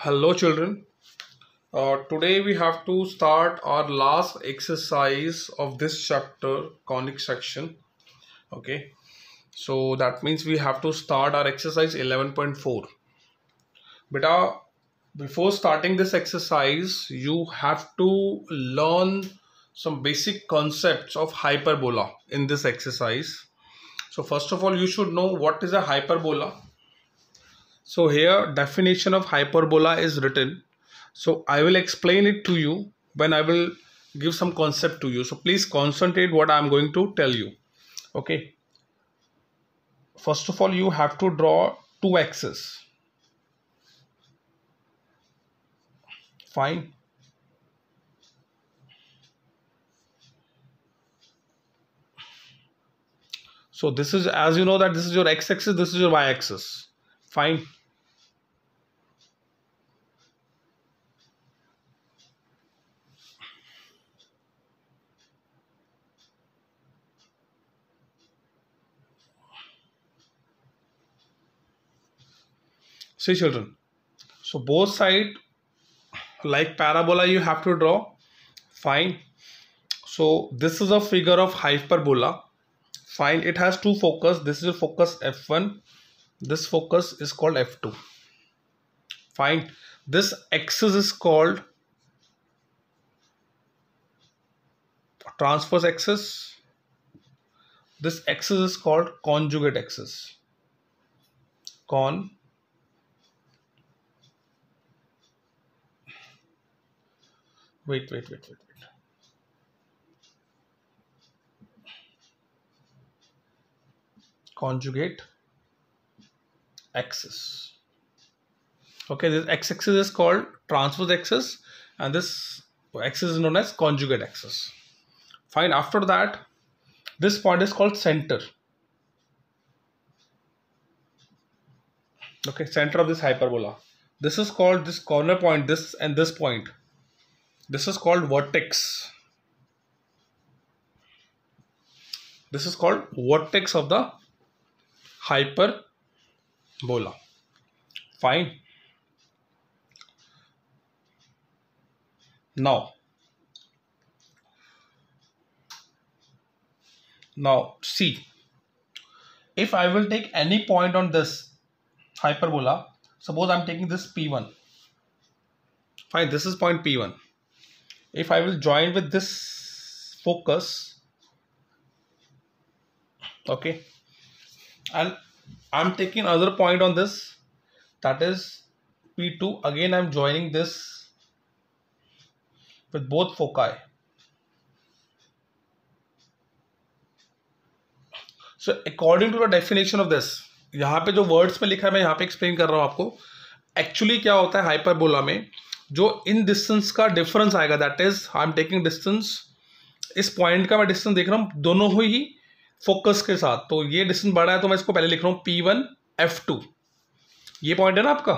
Hello children. Today we have to start our last exercise of this chapter, conic section. Okay, so that means we have to start our exercise 11.4. Beta, before starting this exercise, you have to learn some basic concepts of hyperbola in this exercise. So first of all, you should know what is a hyperbola. So here definition of hyperbola is written. So I will explain it to you when I will give some concept to you. So please concentrate what I am going to tell you. Okay. First of all, you have to draw two axes. Fine. So this is, as you know, that this is your x-axis, this is your y-axis. Fine. See children. So both sides like parabola you have to draw. Fine. So this is a figure of hyperbola. Fine. It has two focus. This is your focus f1. This focus is called f2. Fine. This axis is called transverse axis. This axis is called conjugate axis. Wait. Conjugate axis. Okay, this x-axis is called transverse axis and this axis is known as conjugate axis. Fine. After that, this point is called center. Okay, center of this hyperbola. This is called this corner point, this and this point. This is called vertex. This is called vertex of the hyperbola. Fine. Now see, if I will take any point on this hyperbola, suppose I am taking this P1. Fine, this is point P1. If I will join with this focus, okay, and I'm taking another point on this, that is P2. Again I'm joining this with both foci. So according to the definition of this, यहाँ पे जो words में लिखा है मैं यहाँ पे explain कर रहा हूँ आपको. एक्चुअली क्या होता है हाइपरबोला में, जो इन डिस्टेंस का डिफरेंस आएगा, that is I am taking distance, इस पॉइंट का मैं डिस्टेंस देख रहा हूँ दोनों ही फोकस के साथ. तो ये डिस्टेंस बड़ा है तो मैं इसको पहले लिख रहा हूँ P1 F2. ये पॉइंट है ना आपका,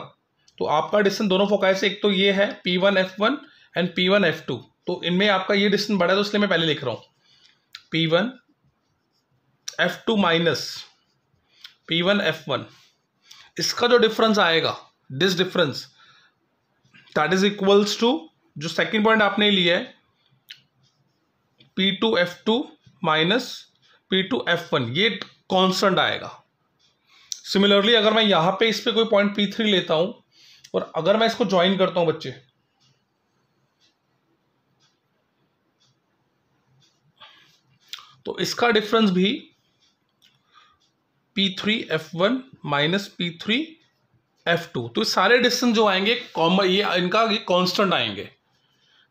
तो आपका डिस्टेंस दोनों फोकाई से, एक तो ये है P1 F1 and P1 F2. तो इनमें आपका ये डिस्टेंस बड़ा है तो इसलिए मैं पहले लिख रहा हूँ P1 F2 minus P1 F1. इसका जो डिफरेंस आएगा, this difference that is equals to जो सेकंड पॉइंट आपने लिया है P2 F2 minus P2 F1, ये कांस्टेंट आएगा. सिमिलरली अगर मैं यहां पे इस पे कोई पॉइंट P3 लेता हूं और अगर मैं इसको ज्वाइन करता हूं बच्चे, तो इसका डिफरेंस भी P3 F1 minus P3 F2. तो सारे डिस्टेंस जो आएंगे कॉमन, ये इनका ये कांस्टेंट आएंगे.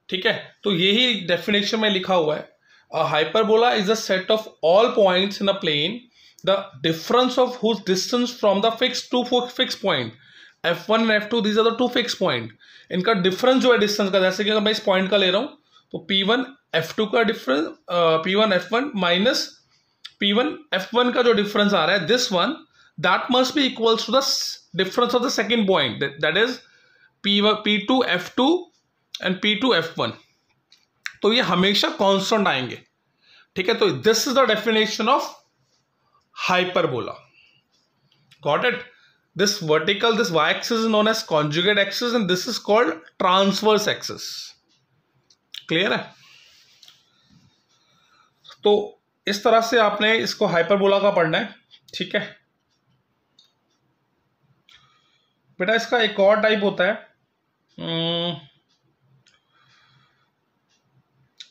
ठीक है, तो यही डेफिनेशन में लिखा हुआ है. A hyperbola is a set of all points in a plane, the difference of whose distance from the fixed to fixed point. F1 and F2, these are the two fixed point. इनका difference जो है distance का, जैसे कि अगर मैं इस point का ले रहा हूँ तो P1 F2 का difference, P1 F1 minus P1 F1 का जो डिफरेंस आ रहा है, this one that must be equals to the difference of the second point, that is P2 F2 and P2 F1. तो ये हमेशा कांस्टेंट आएंगे. ठीक है, तो this is the definition of hyperbola. Got it? this vertical, this y-axis is known as conjugate axis and this is called transverse axis. Clear है? तो इस तरह से आपने इसको हाइपरबोला का पढ़ना है, ठीक है बेटा. इसका एक और टाइप होता है,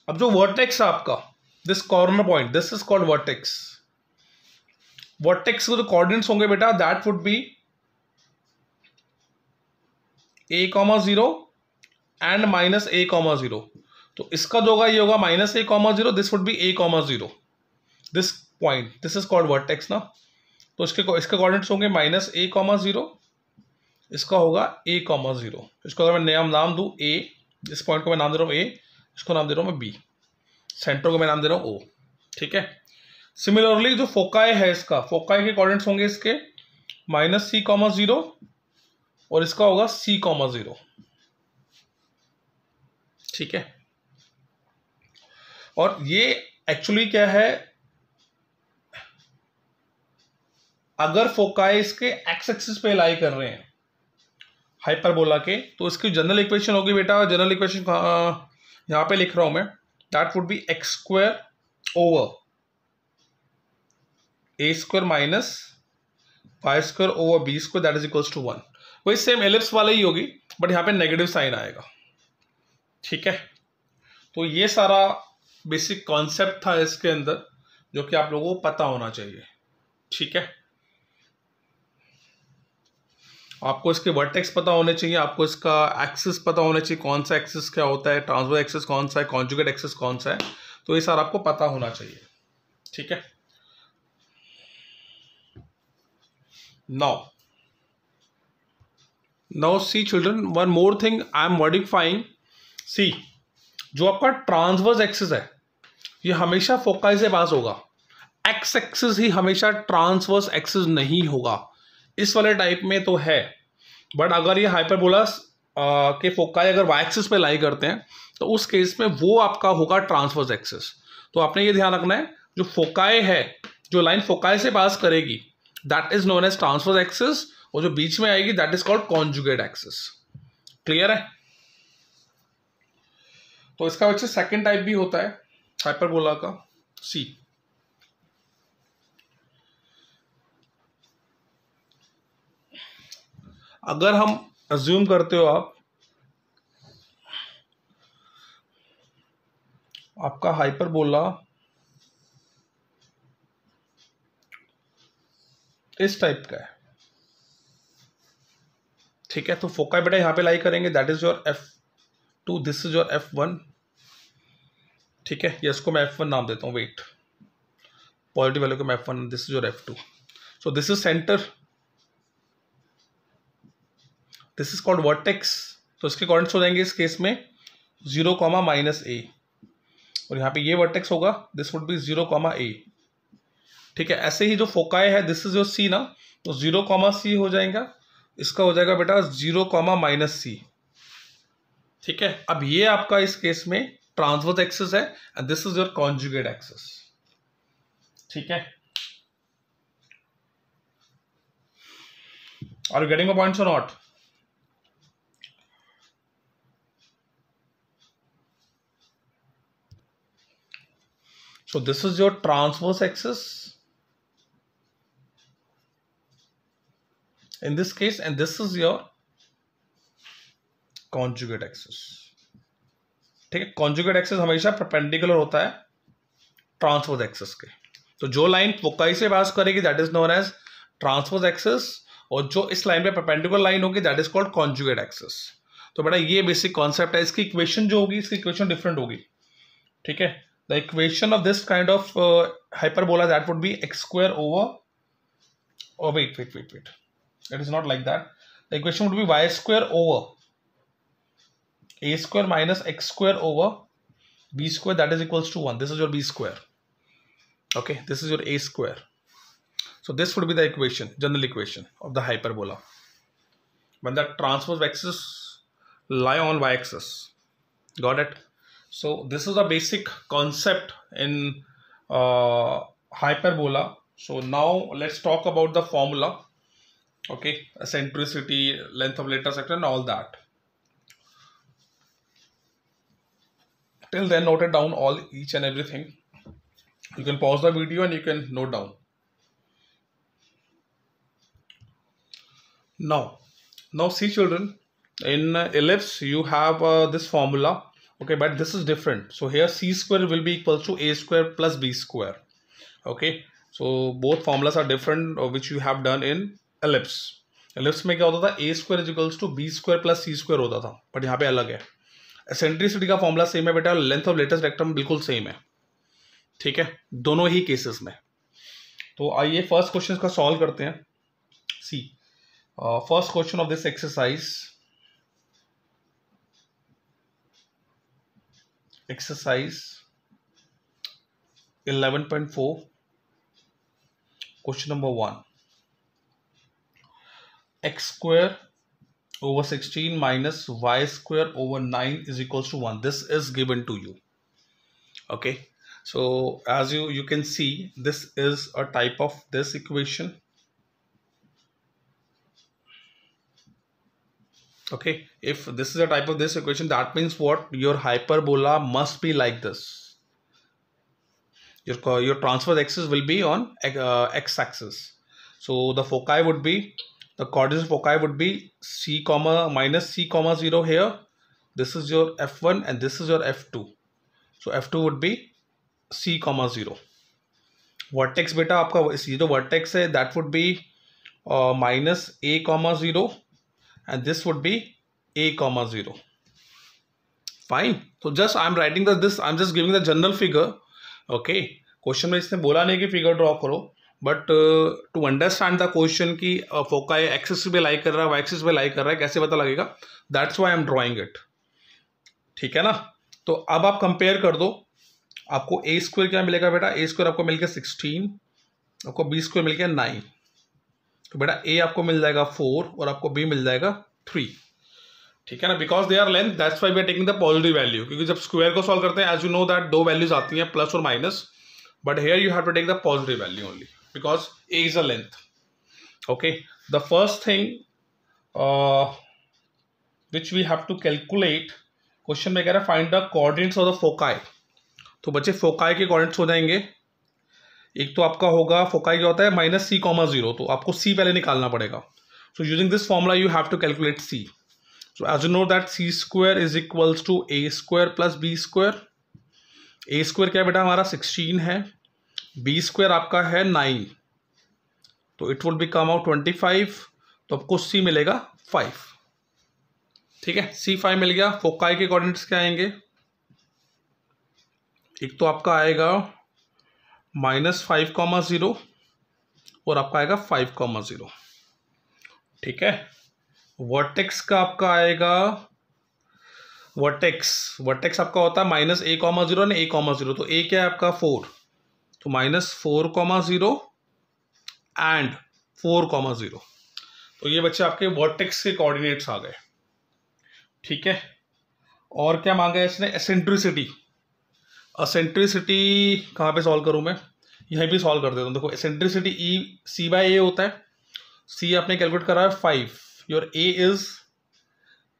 अब जो वर्टेक्स है आपका, this corner point, this is called vertex. Vertex के जो कोऑर्डिनेट्स होंगे बेटा, that would B a,0 and -a,0. तो इसका जो होगा ये होगा -a,0, this would be a,0. This point, this is called vertex ना. तो इसके कोऑर्डिनेट्स होंगे -a,0, इसका होगा a,0. इसको अगर मैं नाम दूं a, इस पॉइंट को मैं नाम दे रहा हूँ a, इसको नाम दे रहा हूँ मैं b, सेंटर को मैं नाम दे रहा हूँ o. ठीक है. सिमिलरली जो फोकाई है, इसका फोकाई के कोऑर्डिनेट्स होंगे इसके -c,0 और इसका होगा c,0. ठीक है. और ये एक्चुअली क्या है, अगर फोकाई इसके एक्स एक्सिस पे लाई कर रहे हैं हाइपरबोला के, तो इसकी जनरल इक्वेशन होगी बेटा, जनरल इक्वेशन यहां पे लिख रहा हूं मैं, that would be x² over a² minus y² over b², that is equals to 1. वही सेम एलिप्स वाला ही होगी, बट यहां पे नेगेटिव साइन आएगा. ठीक है. तो ये सारा बेसिक कॉन्सेप्ट था इसके अंदर, जो कि आप लोगों को पता होना चाहिए. ठीक है. आपको इसके वर्टेक्स पता होने चाहिए, आपको इसका एक्सिस पता होना चाहिए, कौन सा एक्सिस क्या होता है, ट्रांसवर्स एक्सिस कौन सा है, कॉन्जुगेट एक्सिस कौन सा है. तो ये सारा आपको पता होना चाहिए. ठीक है. Now see children, one more thing I am modifying. See, जो आपका ट्रांसवर्स एक्सिस है ये हमेशा फोकाई से पास होगा. एक्स एक्सिस ही हमेशा ट्रांसवर्स एक्सिस नहीं होगा. इस वाले टाइप में तो है, बट अगर ये हाइपरबोला के फोकाई अगर वाई एक्सिस पे लाई करते हैं तो उस केस में वो आपका होगा ट्रांसवर्स एक्सिस. तो आपने ये ध्यान रखना है, जो फोकाई है, जो लाइन फोकाई से पास करेगी that is known as transverse axis, और जो बीच में आएगी that is called conjugate axis. Clear है? तो इसका वैसे सेकेंड टाइप भी होता है हाइपरबोला का. सी, अगर हम अज्यूम करते हो आपका हाइपरबोला इस टाइप का है, ठीक है, तो फोकाई बेटा यहां पे लाई करेंगे, that is your f2, this is your f1. ठीक है. ये इसको मैं f1 नाम देता हूं, वेट, पॉजिटिव वैल्यू को मैं f1, this is your f2. So this is centre, this is called vertex. तो इसके कोऑर्डिनेट्स हो जाएंगे इस केस में 0, -a, और यहाँ पे ये वर्टेक्स होगा, दिस वुड बी 0, a. ठीक है. ऐसे ही जो फोकाई है, दिस इज योर c ना, तो 0, c हो जाएगा, इसका हो जाएगा बेटा 0, -c. ठीक है. अब ये आपका इस केस में ट्रांसवर्स एक्सिस है and this is your conjugate axis. ठीक है. Are you getting my points और not? So this is your transverse axis in this case, and this is your conjugate axis. ठीक है. conjugate axis हमेशा perpendicular होता है transverse axis के. तो जो लाइन फोकाई से पास करेगी that is known as transverse axis, और जो इस लाइन पे परपेंडिकुलर लाइन होगी that is called conjugate axis. तो बेटा ये बेसिक कॉन्सेप्ट है. इसकी इक्वेशन जो होगी, इसकी इक्वेशन डिफरेंट होगी. ठीक है. The equation of this kind of hyperbola, that would be x² over, oh wait, it is not like that. The equation would be y² over a² minus x² over b², that is equals to 1. This is your b². Okay, this is your a². So this would be the equation, general equation of the hyperbola when the transverse axis lie on y-axis. Got it? So this is a basic concept in hyperbola. So now let's talk about the formula. Okay, eccentricity, length of later sector, and all that. Till then, note it down all each and everything. You can pause the video and you can note down. Now see children, in ellipse you have this formula. Okay, but this is different. So here c square will be equal to a square plus b square. Okay, so both formulas are different, which you have done in ellipse. ellipse में क्या होता था, a square is equals to b square plus c square होता था, but यहाँ पे अलग है. एसेंट्रिसिटी का फॉर्मूला सेम है बेटा, लेंथ ऑफ लेटेस्ट रेक्टम बिल्कुल सेम है. ठीक है, दोनों ही केसेस में. तो आइए फर्स्ट क्वेश्चन का सॉल्व करते हैं. See first question of this exercise, exercise 11.4, question number 1. x square over 16 minus y square over 9 is equals to 1. This is given to you. Okay, so as you can see, this is a type of this equation. Okay, if this is a type of this equation, that means what? Your hyperbola must be like this. Your transverse axis will be on x axis. So the foci would be, the coordinate foci would be c comma minus c comma 0 here. This is your f1 and this is your f2. So f2 would be c comma 0. Vertex बेटा आपका ये जो vertex है, that would be minus a comma 0 and this would be a comma 0. Fine. So just I am writing this, I am just giving the general figure. Okay, question में इसने बोला नहीं कि फिगर ड्रॉ करो, but to understand the question की foci axis पे lie कर रहा है, वाई एक्सिस पे लाई कर रहा है, कैसे पता लगेगा, that's why I am drawing it. ठीक है ना. तो अब आप कंपेयर कर दो, आपको ए स्क्वायर क्या मिलेगा बेटा, ए स्क्वायर आपको मिल गया 16, आपको बी स्क्वायर मिल गया 9. तो बेटा ए आपको मिल जाएगा 4 और आपको बी मिल जाएगा 3. ठीक है ना, because they are length, that's why we are taking the positive value, क्योंकि जब स्क्वायर को सॉल्व करते हैं, एज यू नो दैट दो वैल्यूज आती हैं, प्लस और minus, but here you have to take the positive value only because a is a length. Okay, the first thing which we have to calculate, question में कह रहा है find the coordinates of the foci. तो बच्चे foci के coordinates हो जाएंगे, एक तो आपका होगा फोकाई क्या होता है माइनस सी कॉमा 0, तो आपको सी पहले निकालना पड़ेगा. So using this formula you have to calculate c. So as you know that c square is equals to a square plus b square. a square क्या है बेटा हमारा 16 है, b square आपका है 9, तो it will become out 25. तो आपको c मिलेगा 5. ठीक है, c 5 मिल गया. फोकाई के कोऑर्डिनेट्स क्या आएंगे, एक तो आपका आएगा -5,0 और आपका आएगा 5,0. ठीक है, वर्टेक्स का आपका आएगा, वर्टेक्स आपका होता है -a,0 ने a,0, तो a क्या है आपका 4, तो -4,0 एंड 4,0. तो ये बच्चे आपके वर्टेक्स के कोऑर्डिनेट्स आ गए. ठीक है, और क्या मांगा है इसने, एसेंट्रिसिटी. एसेंट्रिसिटी कहाँ पे सॉल्व करूँ मैं, यहीं भी सॉल्व कर देता हूँ. देखो एसेंट्रिसिटी ई सी बाय ए होता है, सी आपने कैलकुलेट करा है 5, your a is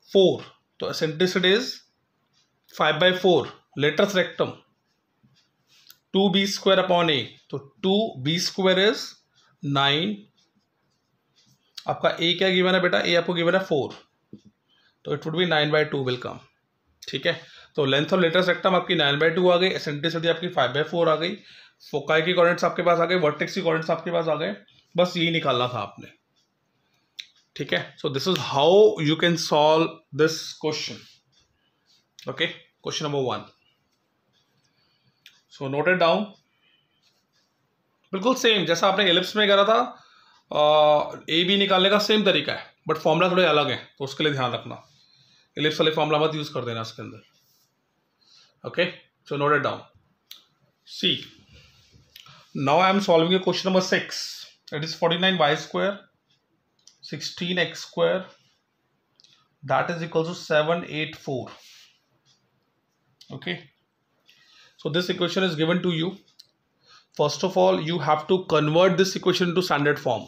4, तो eccentricity is 5/4. Latus rectum 2b square upon a, तो 2b square is 9. आपका a क्या गिवन है बेटा, a आपको गिवन है 4, तो it would be 9/2 will come. ठीक है, तो लेंथ ऑफ लेटस रेक्टम आपकी 9/2 आ गई, एसेंट्रिसिटी आपकी 5/4 आ गई, फोकाई की कोऑर्डिनेट्स आपके पास आ गए, वर्टेक्स की कोऑर्डिनेट्स आपके पास आ गए. बस यही निकालना था आपने. ठीक है, सो this is how you can solve this question. Okay, question number 1. So note it down. बिल्कुल सेम जैसा आपने एलिप्स में करा था, ए बी निकालने का सेम तरीका है, बट फॉर्मूला थोड़े अलग है, तो उसके लिए ध्यान रखना. एलिप्स वाले फॉर्मूला मत यूज कर देना इसके अंदर. Okay, so note it down. See, now I am solving question number 6. It is 49y square 16x square that is equal to 784. Okay, so this equation is given to you. First of all, you have to convert this equation into standard form.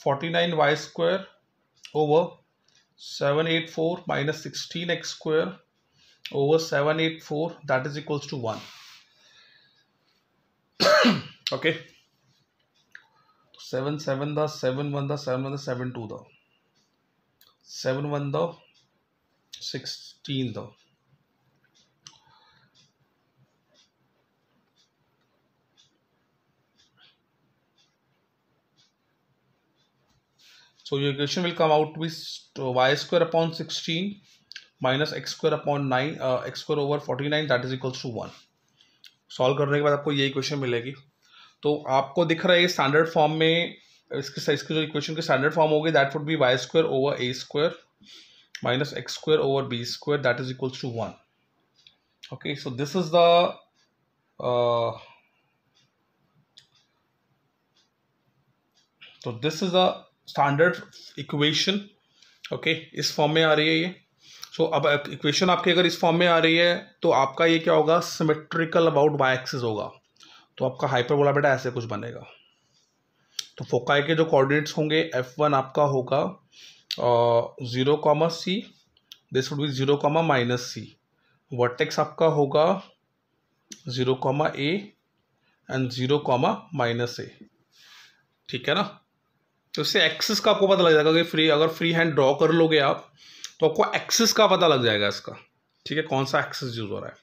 49y² over 784 minus 16x² over 784, that is equals to 1. Okay, 7 7 the 7 1 the 7 1 the 7 2 the 7 1 the 16 the. So your equation will come out with y² upon 16 minus x² upon 9 x² over 49, that is equals to 1. Solve करने के बाद आपको ये equation मिलेगी. तो आपको दिख रहा है ये स्टैंडर्ड फॉर्म में, इसके जो इक्वेशन की स्टैंडर्ड फॉर्म होगी that would B y² over a² minus x² over b², that is equals to 1. Okay, so this is the standard equation. Okay, इस फॉर्म में आ रही है ये. सो अब इक्वेशन आपके अगर इस फॉर्म में आ रही है तो आपका ये क्या होगा, सिमेट्रिकल अबाउट वाई एक्सिस होगा. तो आपका हाइपरबोला बेटा ऐसे कुछ बनेगा. तो फोकाई के जो कोऑर्डिनेट्स होंगे f1 आपका होगा 0, c, this would be 0, -c. Vertex आपका होगा 0, a एंड 0, -a. ठीक है ना. तो इससे एक्सिस का आपको पता लग जाएगा कि अगर फ्री हैंड ड्रॉ कर लोगे आप तो आपको एक्सिस का पता लग जाएगा इसका. ठीक है, कौन सा एक्सिस यूज हो रहा है.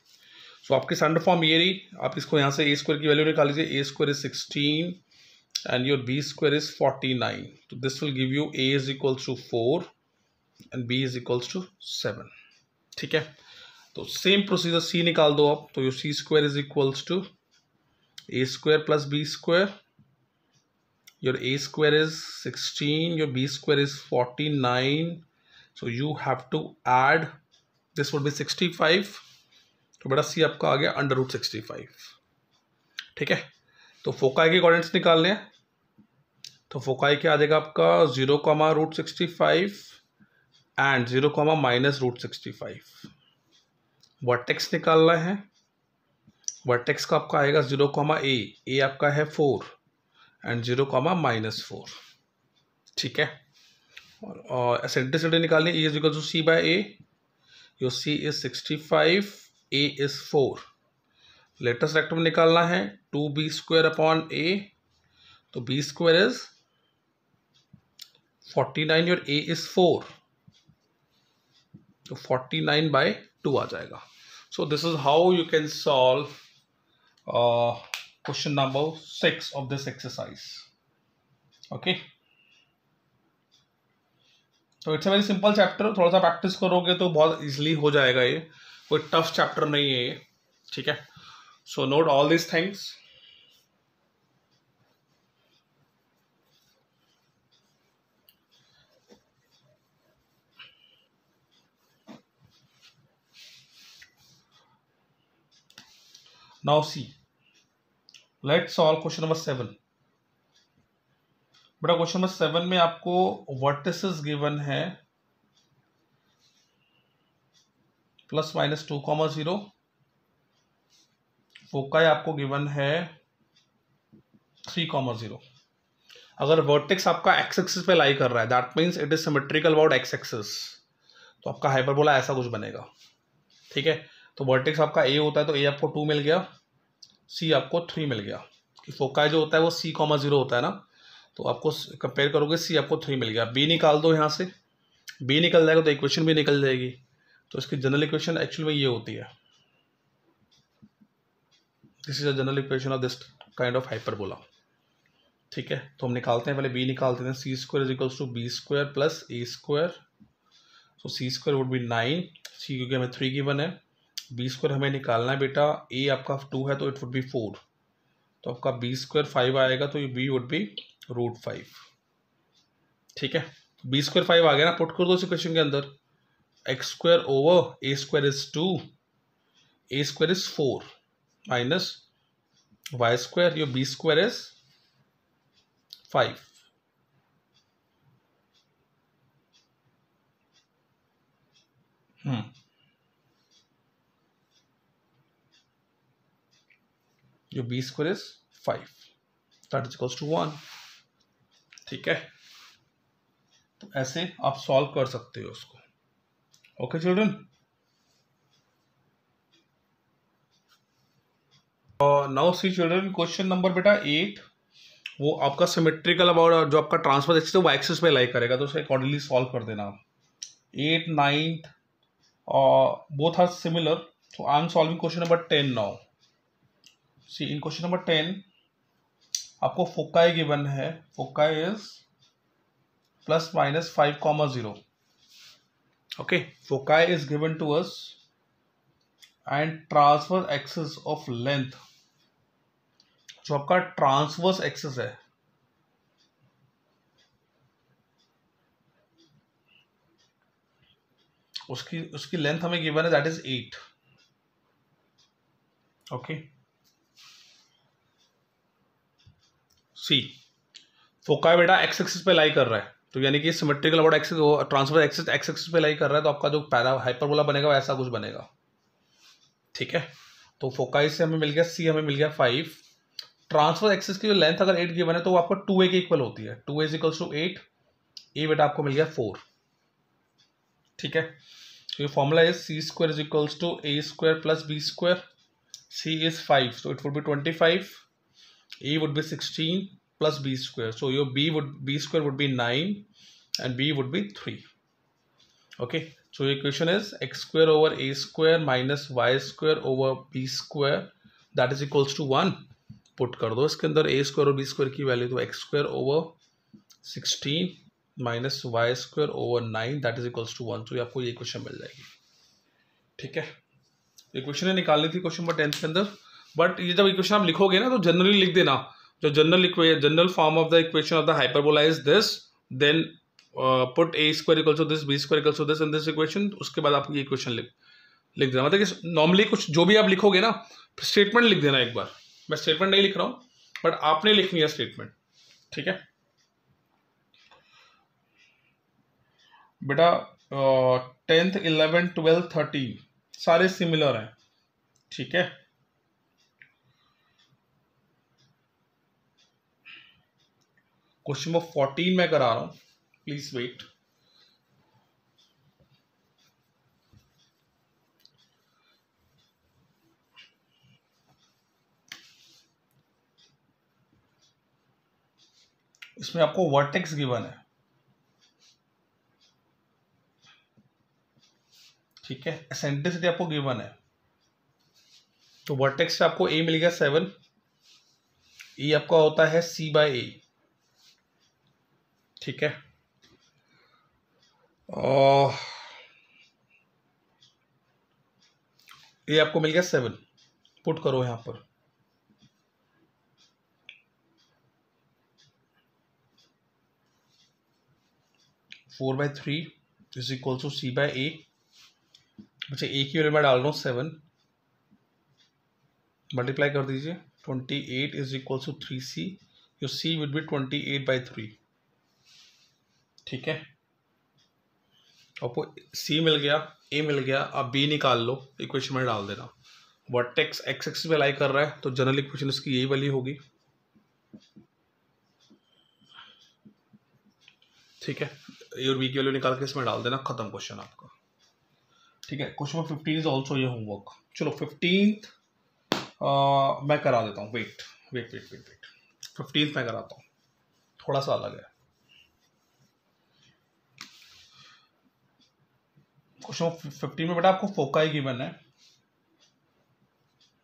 सो आपकी स्टैंडर्ड फॉर्म ये रही. आप इसको यहाँ से a² की वैल्यू निकाल लीजिए. a² is 16 and your b² is 49. So this will give you a is equals to 4 and b is equals to 7. ठीक है, तो सेम प्रोसीजर c निकाल दो आप. तो your c² is equals to a² plus b². Your a² is 16, your b² is 49. So you have to add, this would be 65. तो बेटा c आपका आ गया √65. ठीक है, तो फोकाई के कोऑर्डिनेट्स निकालने हैं. तो फोकाई के आ जाएगा आपका 0, √65 एंड 0, -√65. वर्टेक्स निकालना है. वर्टेक्स का आपका आएगा 0, a आपका है 4 एंड 0, -4. ठीक है, और एसेंट्रिसिटी निकालनी. e is equal to c by a. Your c is 65, a is 4. Latus rectum निकालना है 2b² अपॉन a. तो b² is 49, your a is 4. तो 49/2 आ जाएगा. So this is how you can solve question number 6 of this exercise. Okay, तो it's a very simple chapter. थोड़ा सा practice करोगे तो बहुत इजीली हो जाएगा. ये कोई टफ चैप्टर नहीं है ये. ठीक है, so note all this things. Now see, let's solve question number 7. बेटा क्वेश्चन नंबर 7 में आपको वर्टिसेस गिवन है ±2, 0. फोकाई आपको गिवन है 3, 0. अगर वर्टेक्स आपका एक्स एक्सिस पे लाई कर रहा है that means it is symmetrical about x axis. तो आपका हाइपरबोला ऐसा कुछ बनेगा. ठीक है, तो वर्टेक्स आपका a होता है तो a आपको 2 मिल गया, c आपको 3 मिल गया. कि फोकाई जो होता है वो c, 0 होता है ना. तो आपको कंपेयर करोगे c आपको 3 मिल गया. b निकाल दो यहाँ से. b निकल जाएगा तो इक्वेशन भी निकल जाएगी. तो इसकी जनरल इक्वेशन एक्चुअली में ये होती है. This is a general equation of this kind of hyperbola. ठीक है, तो हम निकालते हैं. पहले b निकालते हैं. c² is equals to b² plus a². तो c² वुड बी 9. c क्योंकि हमें 3 गिवन है. b² हमें निकालना है बेटा. a आपका 2 है तो इट वुड बी 4. तो आपका b² 5 आएगा तो b वुड बी √5. ठीक है, b² 5 आ गया ना. पुट कर दो इस इक्वेशन के अंदर. x² over a² is 2, a² is 4 minus y², your b² is 5. your b² is 5, that is equals to 1. ठीक है, तो ऐसे आप सॉल्व कर सकते हो उसको। Okay children, now see children, question number बेटा 8, वो आपका सिमेट्रिकल अबाउट जो आपका ट्रांसफर एक्सिस है वो एक्सिस पे लाई करेगा, तो उसे अकॉर्डिंगली सॉल्व कर देना आप। 8, 9 both are similar, so I am solving question number 10 now. See, in question number 10 आपको फोकाई गिवन है, foci is ±5,0. okay, foci is given to us and transverse axis of length, जो आपका transverse axis है उसकी length हमें given है, that is 8. Okay, see foci बेटा x axis पे लाई कर रहा है, तो यानी कि symmetrical about axis transverse axis x axis पे लाई कर रहा है, तो आपका जो पैरा हाइपरबोला बनेगा वैसा कुछ बनेगा। ठीक है, तो फोकाई से हमें मिल गया सी, हमें मिल गया 5। ट्रांसवर्स एक्सिस की जो लेंथ अगर 8 गिवन है तो वो आपको 2a के इक्वल होती है, 2a इज इक्वल्स टू 8, ए बेटा आपको मिल गया 4। ठीक है, तो ये formula is c square is equals to A square plus B square, c is 5 so it would be 25, a would be 16 plus b square, so your b square would be 9 and b would be 3. okay, so your equation is x square over a square minus y square over b square that is equals to 1. Put कर दो इसके अंदर a square और b square की value, तो x square over 16 minus y square over 9 that is equals to 1. तो ये आपको ये इक्वेशन मिल जाएगी। ठीक है, इक्वेशन निकालनी थी क्वेश्चन नंबर 10 के अंदर, बट ये जब इक्वेशन आप लिखोगे ना तो जनरली लिख देना, जो general form of the equation of the hyperbola is this, then put a square equals to this, b square equals to this in this equation, उसके बाद आप ये इक्वेशन लिख देना। मतलब कि नॉर्मली कुछ जो भी आप लिखोगे ना स्टेटमेंट लिख देना एक बार, मैं स्टेटमेंट नहीं लिख रहा हूँ बट आपने लिखनी है स्टेटमेंट। ठीक है बेटा, 10th 11 12 13 सारे सिमिलर हैं। ठीक है, क्वेश्चन नंबर 14 मैं करा रहा हूं, प्लीज वेट। इसमें आपको वर्टेक्स गिवन है। ठीक है, एसेंट्रिसिटी आपको गिवन है, तो वर्टेक्स से आपको ए मिल गया 7, ए आपका होता है c/a। ठीक है, ए आपको मिल गया 7, पुट करो यहां पर, four by three is equal to c/a। अच्छा, ए की वैल्यू मैं डाल रहा हूँ 7, मल्टीप्लाई कर दीजिए, 28 is equal to 3c, your c will be 28/3। ठीक है, आपको c मिल गया, a मिल गया, अब b निकाल लो, इक्वेशन में डाल देना। वर्टेक्स एक्स एक्सिस पे लाई कर रहा है तो जनरल इक्वेशन इसकी यही वाली होगी। ठीक है, ए और बी की वैल्यू निकाल के इसमें डाल देना, खत्म क्वेश्चन आपका। ठीक है, क्वेश्चन नंबर 15 इज ऑल्सो ये होमवर्क। चलो 15th मैं करा देता हूँ, वेट 15th मैं कराता हूँ, थोड़ा सा अलग है। क्वेश्चन 15 में बेटा आपको फोकाई गिवन है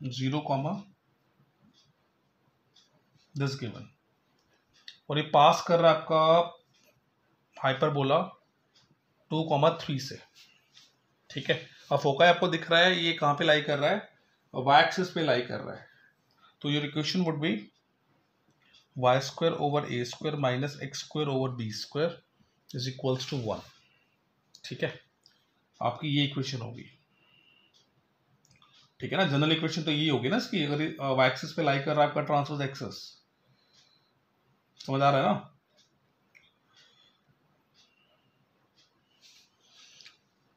0, दिस गिवन, और ये पास कर रहा है आपका हाइपरबोला 2, 3 से। ठीक है, अब फोकाई आपको दिख रहा है ये कहाँ पे लाई कर रहा है, वाई एक्सिस पे लाई कर रहा है, तो your equation would be y square over a square minus x square over b square is equals to 1। ठीक है, आपकी ये इक्वेशन होगी। ठीक है ना, जनरल इक्वेशन तो ये होगी ना इसकी, अगर वाई एक्सिस पे लाई कर रहा है आपका ट्रांसवर्स एक्सिस, समझ आ रहा है ना।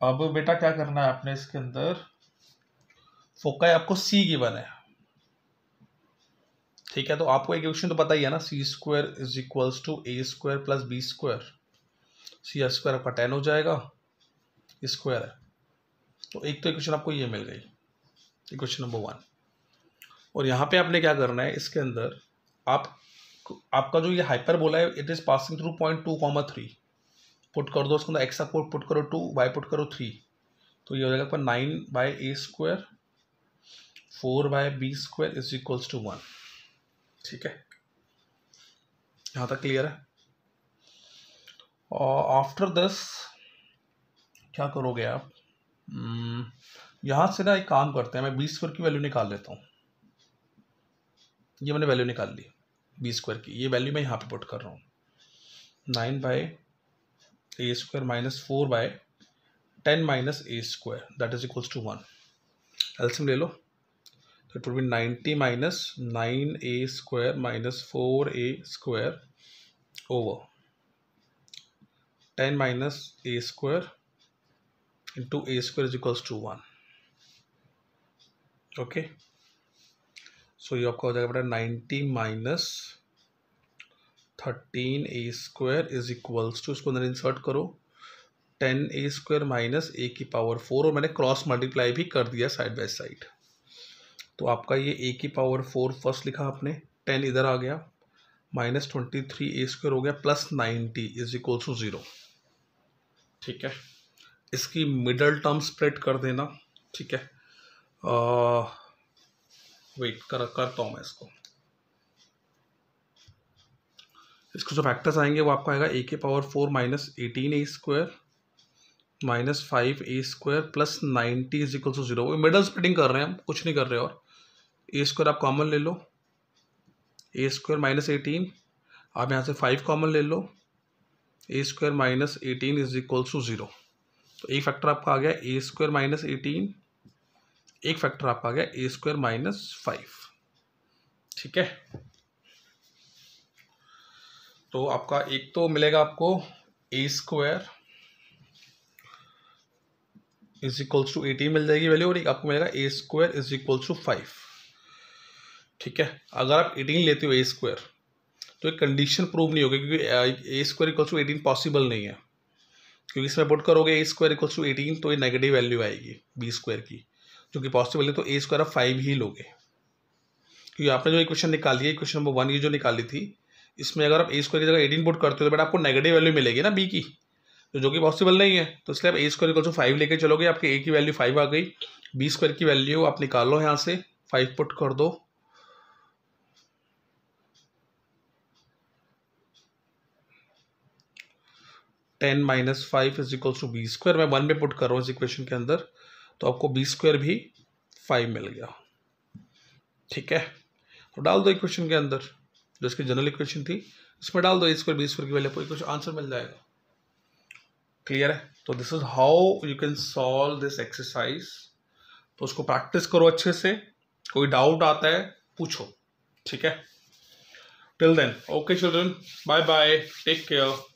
अब बेटा क्या करना है आपने इसके अंदर, फोकाई आपको सी गिवन है। ठीक है, तो आपको एक इक्वेशन तो पता ही है ना, C square is equals to A square plus B square, C square आपका 10 हो जाएगा, स्क्वायर है। तो एक तो इक्वेशन आपको ये मिल गई, इक्वेशन नंबर 1। और यहाँ पे आपने क्या करना है, इसके अंदर आपका जो ये हाइपरबोला है it is passing through point 2,3 put कर दो उसके अंदर, एक्स पुट करो 2, वाई पुट करो 3, तो ये हो जाएगा आपका 9/a² 4/b² is equals to 1। ठीक है, यहाँ तक क्लियर है। और आफ्टर दिस क्या करोगे आप, यहाँ से ना एक काम करते हैं, मैं b² की वैल्यू निकाल लेता हूँ। ये मैंने वैल्यू निकाल ली b² की, ये वैल्यू मैं यहाँ पे पुट कर रहा हूँ, 9/a² minus 4/10 minus a² that is equals to 1। LCM ले लो, तो it will be 90 minus 9a² minus 4a² over 10 minus a² into a² is equals to 1। Okay, so ये आपका हो जाएगा बेटा 90 minus 13a² is equals to, इसको अंदर इंसर्ट करो 10a² माइनस a की पावर 4, और मैंने क्रॉस मल्टीप्लाई भी कर दिया साइड बाय साइड। तो आपका ये a की पावर 4 फर्स्ट लिखा आपने, 10 इधर आ गया, माइनस 23a² हो गया, प्लस 90 इज इक्वल्स टू 0। ठीक है, इसकी मिडल टर्म स्प्लिट कर देना। ठीक है, वेट करता हूँ मैं इसको जो फैक्टर्स आएंगे वो आपका आएगा a की power 4 minus 18a² minus 5a² plus 90 is equal to 0। वो मिडल स्प्लिटिंग कर रहे हैं हम, कुछ नहीं कर रहे। और a² आप कॉमन ले लो, a² माइनस 18, आप यहाँ से 5 कॉमन ले लो, a² minus 18 is equal to 0। तो एक फैक्टर आपका आ गया a² माइनस 18, एक फैक्टर आपका आ गया a² माइनस 5। ठीक है, तो आपका एक तो मिलेगा आपको a² इज इक्वल्स टू 18 मिल जाएगी वैल्यू, और एक आपको मिलेगा a² इज इक्वल्स टू 5। ठीक है, अगर आप 18 लेते हो a² तो एक कंडीशन प्रूव नहीं होगी, क्योंकि a² इक्वल्स टू 18 पॉसिबल नहीं है, क्योंकि इसमें पुट करोगे a² इक्वल्स टू 18 तो ये नेगेटिव वैल्यू आएगी b² की, जो कि पॉसिबल नहीं। तो a² आप 5 ही लोगे, क्योंकि आपने जो इक्वेशन निकाली है, इक्वेशन नंबर 1 ये जो निकाली थी, इसमें अगर आप a² की जगह 18 पुट करते हो तो बेटा आपको नेगेटिव वैल्यू मिलेगी ना b की, तो जो कि पॉसिबल नहीं है। तो इसलिए आप a² इक्वल टू 5 लेके चलोगे, आपके a की वैल्यू 5 आ गई, b² की वैल्यू आप निकालो यहाँ से, 5 पुट कर दो, ten minus 5 is equal to b²। मैं 1 में पुट कर रहा हूँ इस इक्वेशन के अंदर, तो आपको b² भी 5 मिल गया। ठीक है, तो डाल दो इक्वेशन के अंदर, जो इसकी जनरल इक्वेशन थी इसमें डाल दो a² b² की वैल्यू, आपको आंसर मिल जाएगा। क्लियर है, तो this is how you can solve this exercise. तो उसको प्रैक्टिस करो अच्छे से, कोई डाउट आता है पूछो। ठीक है, till then okay children, bye bye, take care.